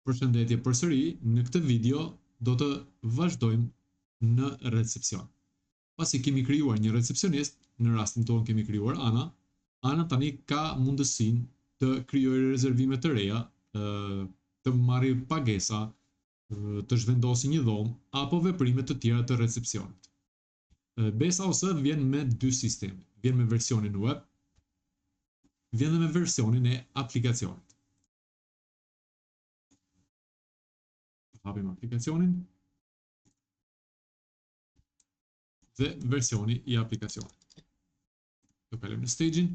Përshëndetje përsëri, në këtë video do të vazhdojmë në recepcion. Pasi kemi krijuar një recepcionist, në rastin tonë kemi krijuar Ana. Ana tani ka mundësinë të krijojë rezervime të reja, të marrë pagesa, të zhvendosë një dhomë apo veprime të tjera të recepcionit. Besa ose vjen me dy sisteme. Vjen me versionin web, vjen dhe me versionin e aplikacionit. Hapim aplikacionin dhe versioni i aplikacionit. Do kalojmë në stagin.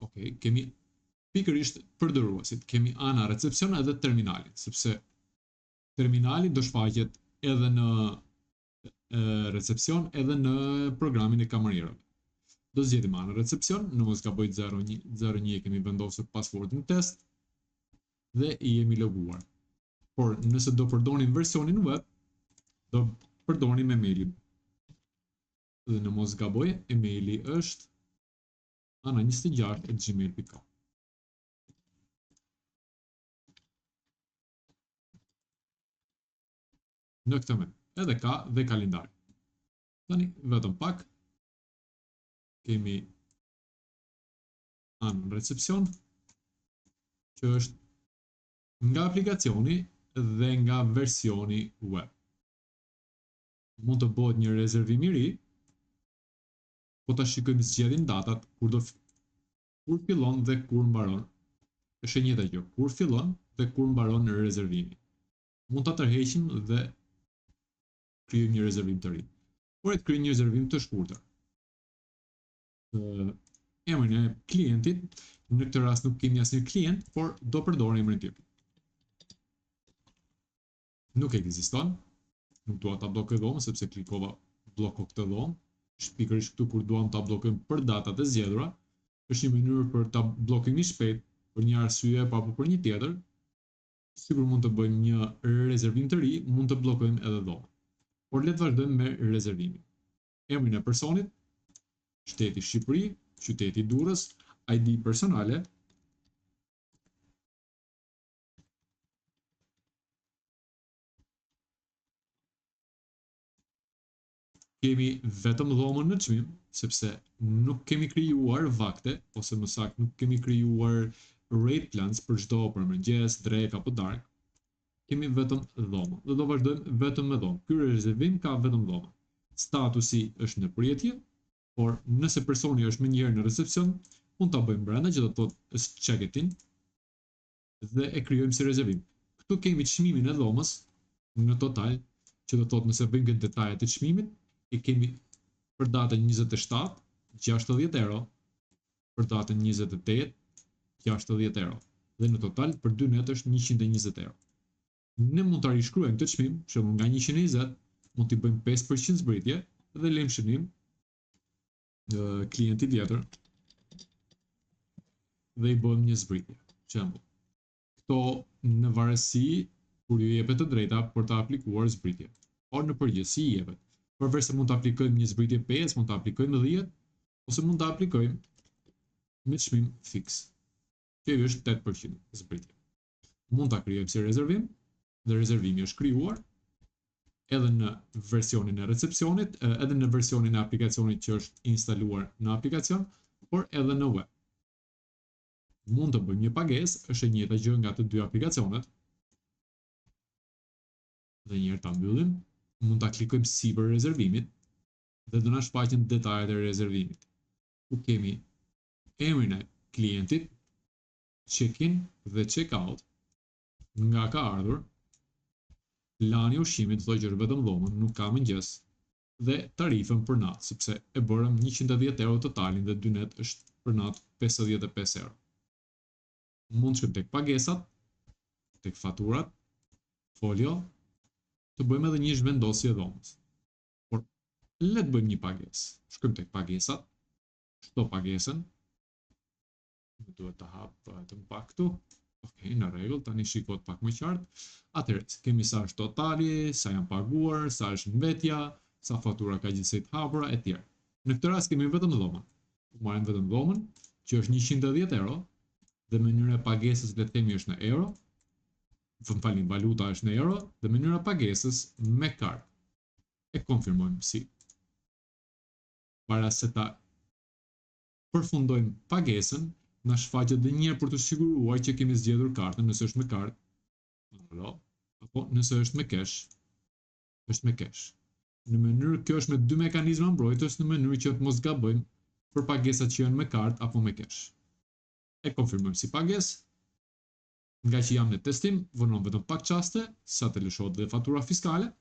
Okej, kemi pikërisht përdorësit. Kemi Ana recepcion edhe terminalin, sepse terminali do shfaqet edhe në recepcion edhe në programin e kamarierëve. Do zgjedhim Ana recepcion, në mos gaboj 01 kemi vendosur passwordin test dhe i jemi loguar. Por nëse do përdorim versionin web, do përdorim emailin. Dhe në mos gaboj, emaili është ana26@gmail.com. Në këtë moment, edhe ka dhe kalendari. Tani, vetëm pak, kemi Ana recepcion, që është nga aplikacioni dhe nga versioni web. Mund të bëhet një rezervim i ri, po ta shikojmë zgjedhjen datat kur fillon dhe kur mbaron. Është e njëjta gjë, kur fillon dhe kur mbaron rezervimi. Mund ta tërheqim dhe krijojmë një rezervim të ri. Por të krijojmë një rezervim të shkurtër. Emrin e klientit, në këtë rast nuk kemi asnjë klient, por do përdorim emrin tim. Nuk ekziston, nuk dua ta bllokoj dhomën sepse klikova blloko këtë dhomë. Pikërisht këtu kur duam ta bllokojmë për datat e zgjedhura, është një mënyrë për ta bllokojmë shpejt për një arsye apo për një tjetër. Sigur mund të bëjmë një rezervim të ri, mund të bllokojmë edhe dhomën. Por le të vazhdojmë me rezervimin. Emrin e personit, shteti Shqipëri, qyteti Durrës, ID personale. Kemi vetëm dhomën në çmim, sepse nuk kemi krijuar vakte, ose më saktë nuk kemi krijuar rate plans për çdo për mëngjes, drekë apo darkë. Kemi vetëm dhomën dhe do vazhdojmë vetëm me dhomë. Ky rezervim ka vetëm dhomën. Statusi është në përjetje, por nëse personi është më njëherë në recepcion, mund ta bëjmë brenda që do të thotë është check-in dhe e krijojmë si rezervim. Këtu kemi çmimin e dhomës në total, që do të thotë nëse bëjmë këtë detajet e çmimit, i kemi për datën 27, 60 euro, për datën 28, 60 euro, dhe në total për 2 net është 120 euro. Ne mund të rishkruajmë këtë çmim, që nga 120, mund t'i bëjmë 5% zbritje, dhe lejmë shënim klienti tjetër, dhe i bëjmë një zbritje. Shembull, këto në varësi kur ju jepet të drejta për të aplikuar zbritje, por në përgjithësi i jepet. Përveç se mund të aplikojmë një zbritje 5, mund të aplikojmë 10, ose mund të aplikojmë me çmim fiks, që është 8% zbritje. Mund ta krijojmë si rezervim, dhe rezervimi është krijuar edhe në versionin e recepcionit, edhe në versionin e aplikacionit që është instaluar në aplikacion, por edhe në web. Mund të bëjmë një pagesë, është e njëjta gjë nga të dy aplikacionet. Dhe një herë ta mbyllim, mund ta klikojmë sipër rezervimit dhe do na shfaqen detajet e rezervimit. Ku kemi emrin e klientit, check-in dhe check-out, nga ka ardhur, plani ushqimit, thotë që është vetëm dhomën, nuk ka mëngjes, dhe tarifën për natë, sepse e bërëm 110 euro totalin dhe 2 net është për natë 55 euro. Mund të shkojmë tek pagesat, tek faturat, folio, të bëjmë edhe një zhvendosje dhomës. Por le të bëjmë një pagesë. Shkojmë tek pagesat, shto pagesën. Duhet ta hap vetëm pak këtu. Okej, në rregull, tani shikohet pak më qartë. Atëherë, kemi sa është totali, sa janë paguar, sa është mbetja, sa fatura ka gjithsej të hapura etj. Në këtë rast kemi vetëm dhomën. Marrim vetëm dhomën, që është 110 euro, dhe mënyra e pagesës le të themi është në euro. valuta është në euro dhe mënyra pagesës me kartë. E konfirmojmë si. Para se ta përfundojmë pagesën, na shfaqet edhe një herë për të siguruar që kemi zgjedhur kartën, nëse është me kartë, apo nëse është me cash, është me cash. Në mënyrë, kjo është me dy mekanizma mbrojtës në mënyrë që të mos gabojmë për pagesat që janë me kartë apo me cash. E konfirmojmë si pagesë. Nga që jam në testim, vonon vetëm pak qaste, sa të lëshohet dhe fatura fiskale,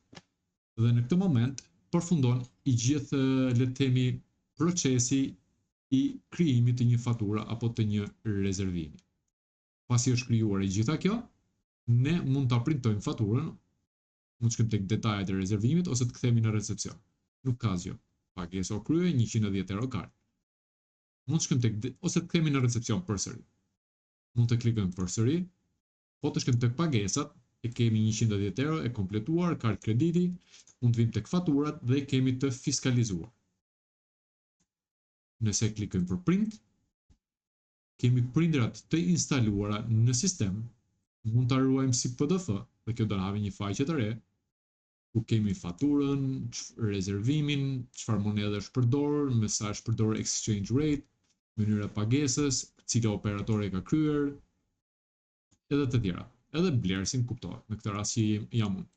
dhe në këtë moment përfundon i gjithë, le të themi, procesi i krijimit të një fatura apo të një rezervimi. Pasi është krijuar e gjitha kjo, ne mund ta printojmë faturën, mund të shkojmë tek detajet e rezervimit ose të kthehemi në recepcion. Nuk ka asgjë. Pagesa o krye 110 euro kartë. Mund të shkojmë ose të kthehemi në recepcion përsëri. Mund të klikojmë përsëri, po të shkojmë tek pagesat, e kemi 110 euro e kompletuar, kartë krediti, mund të vim tek faturat dhe kemi të fiskalizuar. Nëse klikojmë për print, kemi prindrat të instaluara në sistem, mund ta ruajmë si PDF, dhe kjo do na hapi një faqe të re, ku kemi faturën, rezervimin, çfarë monedhe është përdorur, me sa është përdorur exchange rate, mënyra pagesës, cila operatore ka kryer, edhe të tjera. Edhe blersin kuptohet, në këtë rast që jam unë.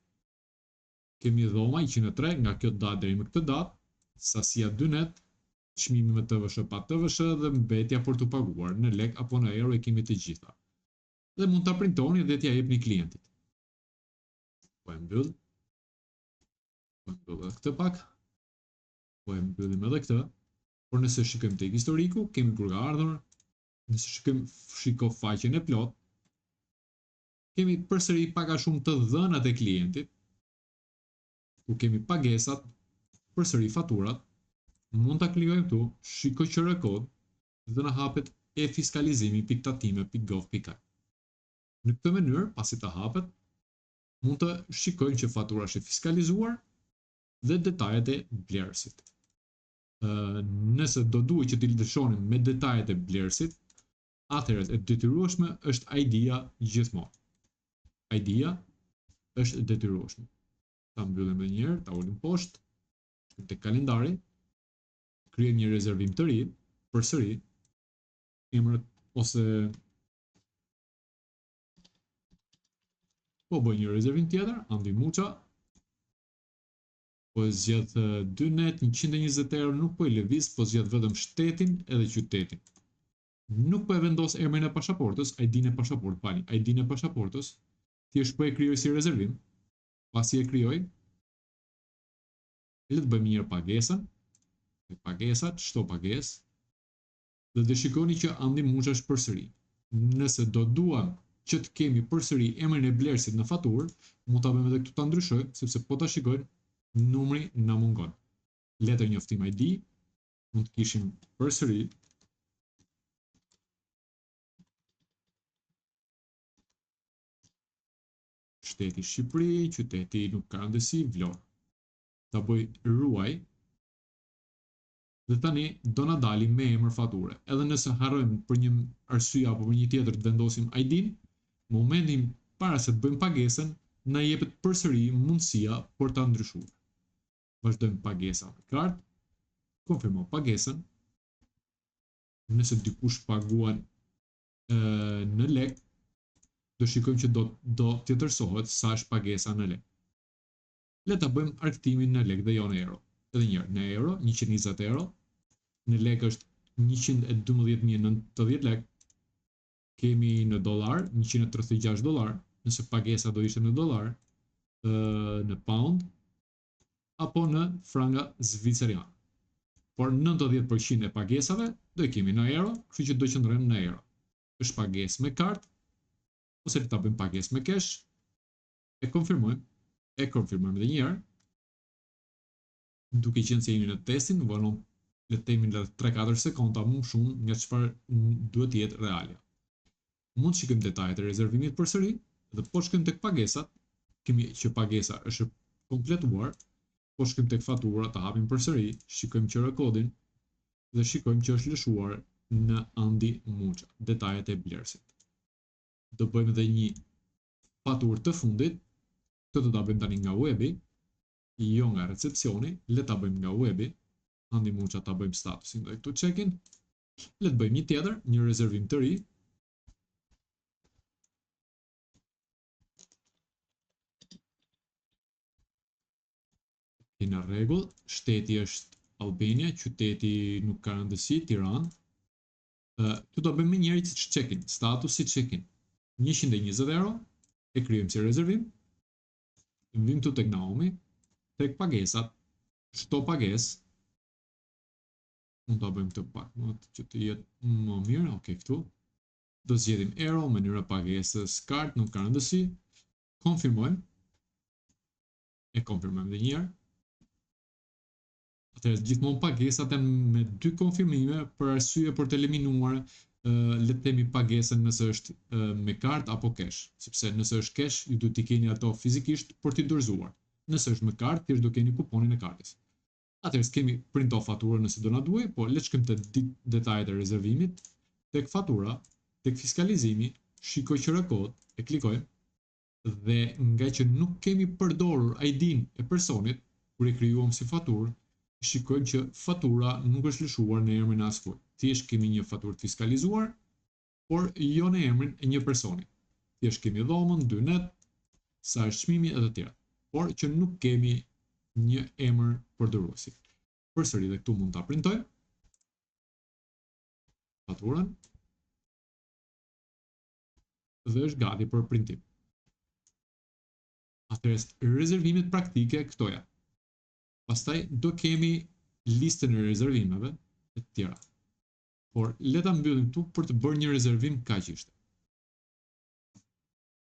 Kemi dhoma 103 nga kjo datë deri më këtë datë, sasia 2 net, çmimi me TVSH pa TVSH dhe mbetja për të paguar në lek apo në euro e kemi të gjitha. Dhe mund ta printoni dhe t'ia jepni klientit. Po e mbyll. Po e mbyll edhe këtë pak. Po e mbyllim edhe këtë. Por nëse shikojmë tek historiku, kemi kur ka ardhur, nëse shikojmë faqen e plot, kemi përsëri pak a shumë të dhënat e klientit, ku kemi pagesat, përsëri faturat, mund ta klikojmë këtu, shikoj QR kod dhe na hapet e-fiskalizimi.tatime.gov.al. Në këtë mënyrë, pasi ta hapet, mund të shikojmë që fatura është e fiskalizuar dhe detajet e blerësit. Nëse do duhet që t'i lëshonim me detajet e blerësit, atëherë e detyrueshme është ID-ja gjithmonë. ID-ja është detyrueshme. Ta mbyllim edhe një herë, ta ulim poshtë, tek kalendari, kryejmë një rezervim të ri, përsëri, emrat ose po bëj një rezervim tjetër, Andi Muça, po e zgjedh 2 net, 120 euro, nuk po i lëviz, po zgjedh vetëm shtetin edhe qytetin. Nuk po e vendos emrin e pasaportës, ID-n e pasaportës, ID-n e pasaportës, thjesht po e krijoj si rezervim. Pasi e krijoj, le të bëjmë një pagesën, pagesat, çto pagesë, dhe të shikoni që Andi Muça është përsëri. Nëse do duam që të kemi përsëri emrin e blerësit në faturë, mund ta bëjmë edhe këtu ta ndryshojmë, sepse po ta shikojmë, numri na mungon. Letër njoftim ID, mund të kishim përsëri shteti Shqipëri, qyteti nuk ka rëndësi, Vlorë. Ta bëj ruaj, dhe tani do na dalim me emër fature. Edhe nëse harrojmë për një arsye apo për një tjetër të vendosim ID-n, momentin para se të bëjmë pagesën, na jepet përsëri mundësia për ta ndryshuar. Vazhdojmë pagesa me kartë, konfirmo pagesën. Nëse dikush paguan në lek, do shikojmë që do të tërsohet sa është pagesa në lek. Le ta bëjmë arktimin në lek dhe jo në euro. Edhe një herë, në euro 120 euro, në lek është 112.090 lek, kemi në dollar 136 dollar, nëse pagesa do ishte në dollar, në pound apo në franga zviceriane. Por 90% e pagesave do i kemi në euro, kështu që do qëndrojmë në euro. Është pagesë me kartë ose ta bëjmë pagesë me cash. E konfirmojmë edhe një herë. Duke qenë se jemi në testin, vonon le të themi në 3-4 sekonda më shumë nga çfarë duhet të jetë realja. Mund të shikojmë detajet e rezervimit përsëri dhe po shkojmë tek pagesat, kemi që pagesa është kompletuar, po shkojmë tek fatura, ta hapim përsëri, shikojmë QR kodin dhe shikojmë që është lëshuar në Andi Muça, detajet e blerësit. Do bëjmë edhe një faturë të fundit. Këtë do ta bëjmë tani nga webi, jo nga recepcioni, le ta bëjmë nga webi. Handi muqa ta bëjmë statusin dhe këtu check-in. Le të bëjmë një tjetër, një rezervim të ri. Në rregull, shteti është Albania, qyteti nuk ka rëndësi, Tiranë. Këtu do bëjmë njëri check-in, statusi check-in. 120 euro, e kryejmë si rezervim. Vim këtu tek Naomi, tek pagesat, çdo pagesë. Mund ta bëjmë këtë pak më që të jetë më mirë, okay, këtu. Do zgjedhim euro, mënyra pagesës, kart, nuk ka rëndësi. Konfirmojmë. E konfirmojmë edhe një herë. Atëherë gjithmonë pagesat janë me 2 konfirmime për arsye për të eliminuar le të themi pagesën nëse është me kartë apo cash, sepse nëse është cash ju duhet t'i keni ato fizikisht për t'i dorëzuar. Nëse është me kartë, thjesht do keni kuponin e kartës. Atëherë kemi print off faturën nëse do na duaj, po le të shkojmë te detajet e rezervimit, tek fatura, tek fiskalizimi, shikoj QR kod, e klikojmë dhe nga që nuk kemi përdorur ID-n e personit kur e krijuam si faturë, shikojmë që fatura nuk është lëshuar në emrin e askujt. Thjesht kemi një faturë të fiskalizuar, por jo në emrin e një personi. Thjesht kemi dhomën, 2 net, sa është çmimi e të tjera, por që nuk kemi një emër përdoruesi. Përsëri dhe këtu mund ta printojmë faturën dhe është gati për printim. Atëherë rezervimet praktike këto janë. Pastaj do kemi listën e rezervimeve e tjera. Por le ta mbyllim këtu për të bërë një rezervim kaq ishte.